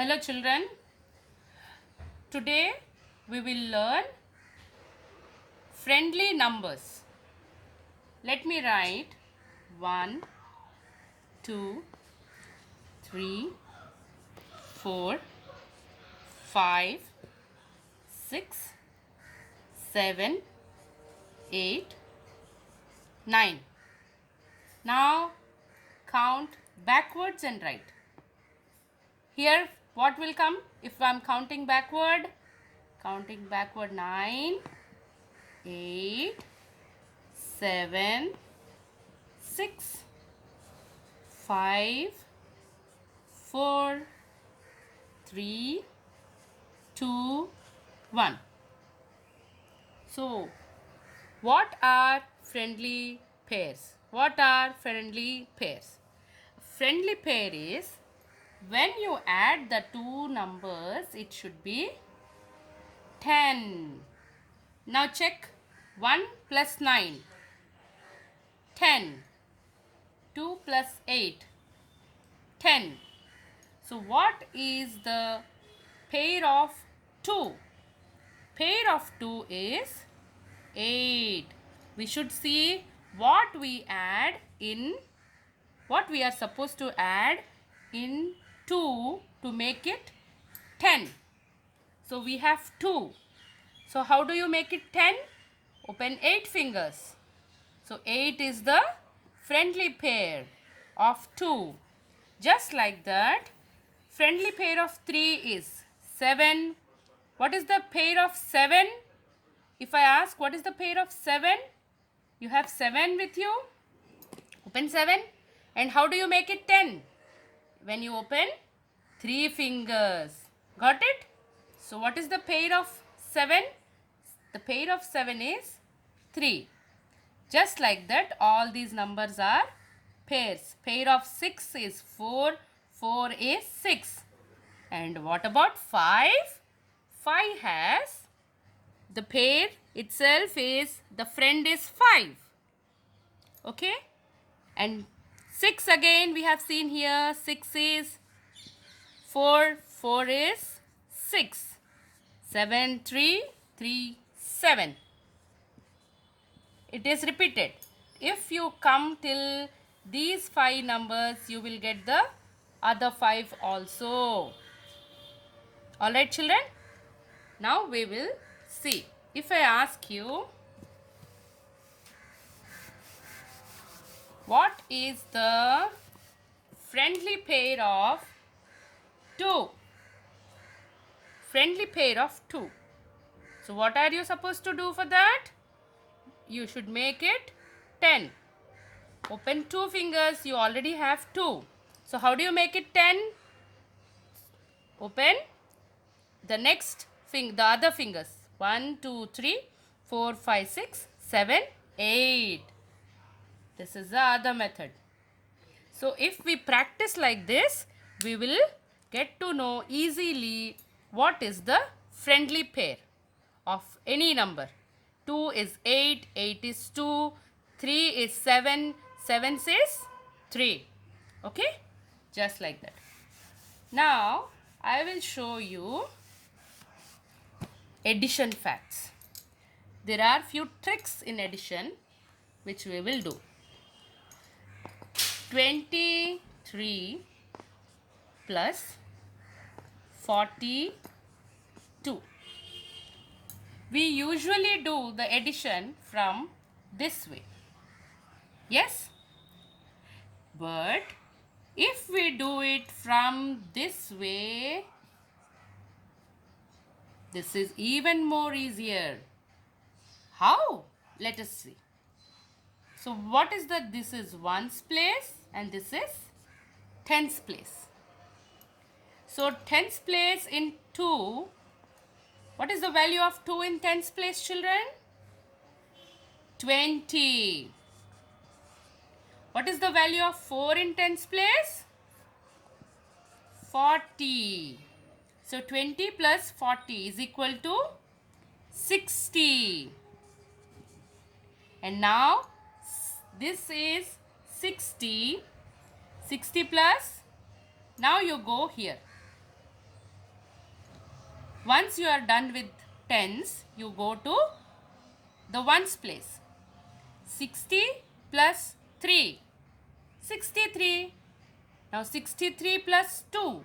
Hello children, today we will learn friendly numbers. Let me write 1, 2, 3, 4, 5, 6, 7, 8, 9. Now count backwards and write. Here what will come if I am counting backward? Counting backward 9, 8, 7, 6, 5, 4, 3, 2, 1. So, what are friendly pairs? What are friendly pairs? A friendly pair is when you add the two numbers, it should be 10. Now check 1 plus 9, 10. 2 plus 8, 10. So what is the pair of 2? Pair of 2 is 8. We should see what we add in, what we are supposed to add in 2 to make it 10. So we have 2. So how do you make it 10? Open 8 fingers. So 8 is the friendly pair of 2. Just like that, friendly pair of 3 is 7. What is the pair of 7? If I ask what is the pair of 7? You have 7 with you. Open 7. And how do you make it 10? When you open 3 fingers. Got it? So what is the pair of 7? The pair of 7 is 3. Just like that, all these numbers are pairs. Pair of 6 is 4. 4 is 6. And what about 5? 5 has, the pair itself is, the friend is 5. Okay? And 6 again we have seen here. 6 is 4. 4 is 6. 7, 3, 3, 7. It is repeated. If you come till these 5 numbers, you will get the other 5 also. Alright children? Now we will see. If I ask you, what is the friendly pair of 2? Friendly pair of 2. So what are you supposed to do for that? You should make it 10. Open 2 fingers. You already have 2. So how do you make it 10? Open the next the other fingers. 1, 2, 3, 4, 5, 6, 7, 8. This is the other method. So if we practice like this, we will get to know easily what is the friendly pair of any number. 2 is 8, 8 is 2, 3 is 7, 7 is 3. Okay? Just like that. Now, I will show you addition facts. There are few tricks in addition which we will do. 23 plus 42. We usually do the addition from this way. Yes? But if we do it from this way, this is even more easier. How? Let us see. So what is the, this is ones place and this is tens place. So tens place in 2, what is the value of 2 in tens place children? 20. What is the value of 4 in tens place? 40. So 20 plus 40 is equal to 60. And now this is 60. 60 plus, now you go here. Once you are done with tens, you go to the ones place. 60 plus 3, 63. Now 63 plus 2,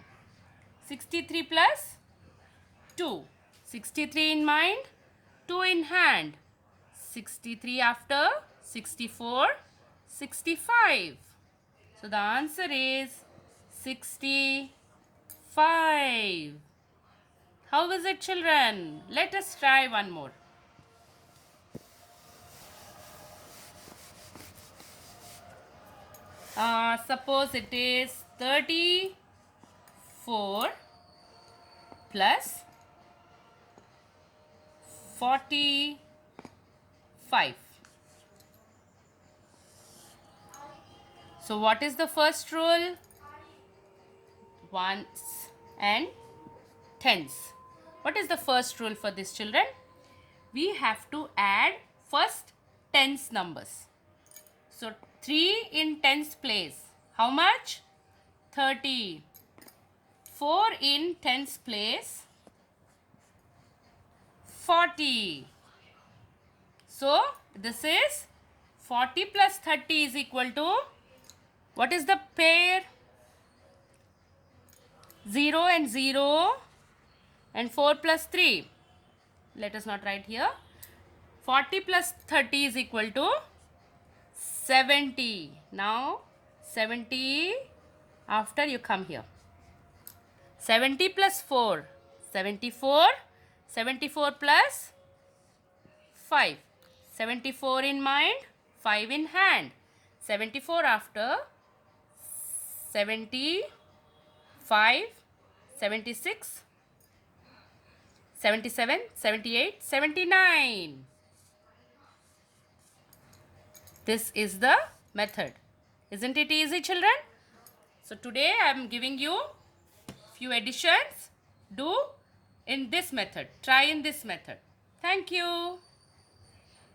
63 plus 2, 63 in mind, 2 in hand, 63 after, 64, 65. So the answer is 65. How is it, children? Let us try one more. Suppose it is 34 plus 45. So what is the first rule? Ones and tens. What is the first rule for this, children? We have to add first tens numbers. So 3 in tens place. How much? 30. 4 in tens place. 40. So this is 40 plus 30 is equal to, what is the pair? 0 and 0 and 4 plus 3. Let us not write here. 40 plus 30 is equal to 70. Now 70 after you come here. 70 plus 4, 74. 74 plus 5. 74 in mind, 5 in hand. 74 after, 75, 76, 77, 78, 79. This is the method. Isn't it easy, children? So today I am giving you few additions. Do in this method. Try in this method. Thank you.